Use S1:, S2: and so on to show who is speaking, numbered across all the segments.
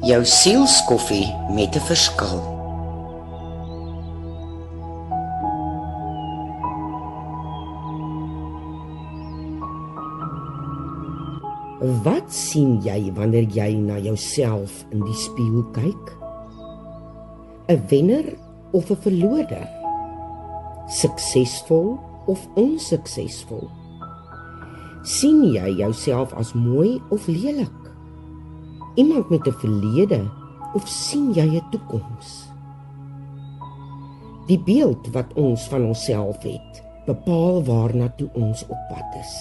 S1: Jou sielskoffie met 'n verskil.
S2: Wat sien jy wanneer jy na jouself in die spieël kyk? 'n wenner of 'n verloorder? Suksesvol of onsuksesvol? Sien jy jouself as mooi of lelik? Iemand met 'n verlede of sien jy 'n toekoms? Die beeld wat ons van onsself het, bepaal waarna toe ons op pad is.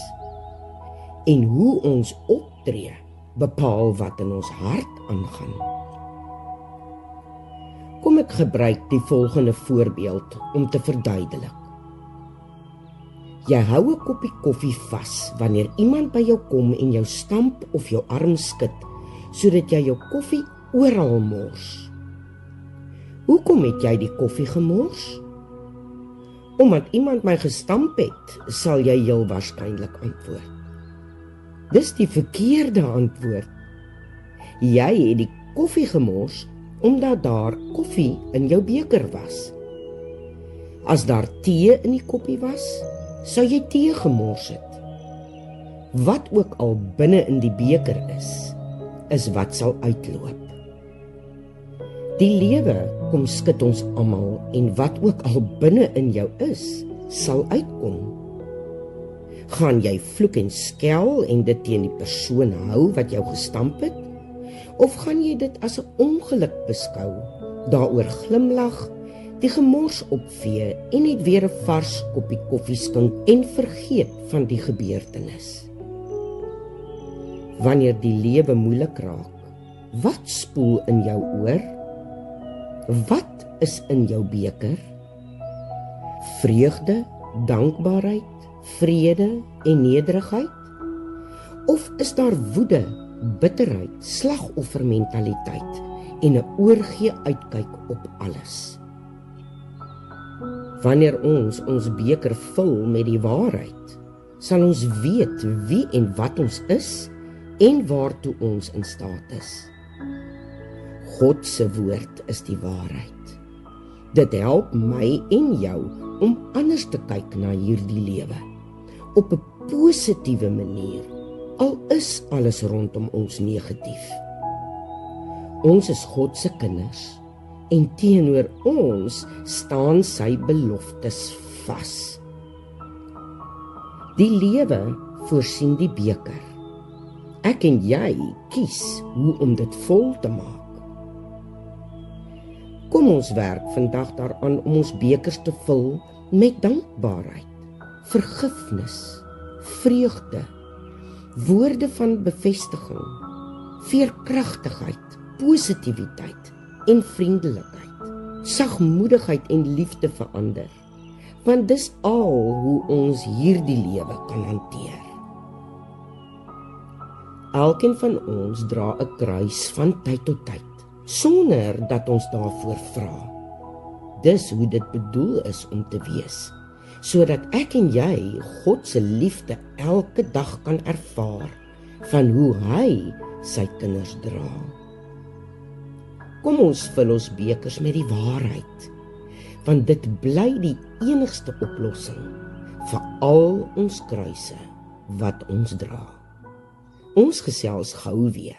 S2: En hoe ons optree, bepaal wat in ons hart aangaan. Kom ek gebruik die volgende voorbeeld om te verduidelik. Jy hou 'n koppie koffie vas wanneer iemand by jou kom en jou stamp of jou arm skud, sodat jy jou koffie oral mors. Hoekom het jy die koffie gemors? Omdat iemand my gestamp het, sal jy heel waarskynlik antwoord. Dis die verkeerde antwoord. Jy het die koffie gemors omdat daar koffie in jou beker was. As daar tee in die koppie was, sou jy tee gemors het. Wat ook al binne in die beker is wat sal uitloop. Die lewe kom skud ons almal en wat ook al binne in jou sal uitkom. Gaan jy vloek en skel en dit teen die persoon hou wat jou gestamp het? Of gaan jy dit as 'n ongeluk beskou, daaroor glimlag, die gemors opvee en net weer 'n vars koppie koffie skink en vergeet van die gebeurtenis? Wanneer die lewe moeilik raak, wat spoel in jou oor? Wat is in jou beker? Vreugde, dankbaarheid, vrede en nederigheid? Of is daar woede, bitterheid, slagoffermentaliteit en 'n oorgee uitkyk op alles? Wanneer ons beker vul met die waarheid, sal ons weet wie en wat ons is en waartoe ons in staat is. God se woord is die waarheid. Dit help my en jou om anders te kyk na hierdie lewe, op 'n positiewe manier, al is alles rondom ons negatief. Ons is God se kinders en teenoor ons staan sy beloftes vas. Die lewe voorsien die beker. Ek en jy kies hoe om dit vol te maak. Kom ons werk vandag daaraan om ons bekers te vul met dankbaarheid, vergifnis, vreugde, woorde van bevestiging, veerkragtigheid, positiwiteit en vriendelikheid, sagmoedigheid en liefde vir ander, want dis al hoe ons hierdie lewe kan hanteer. Elkeen van ons dra 'n kruis van tyd tot tyd, sonder dat ons daarvoor vra. Dis hoe dit bedoel is om te wees, sodat ek en jy God se liefde elke dag kan ervaar, van hoe hy sy kinders dra. Kom ons vul ons bekers met die waarheid, want dit bly die enigste oplossing vir al ons kruise wat ons dra. Ons gesels gou weer.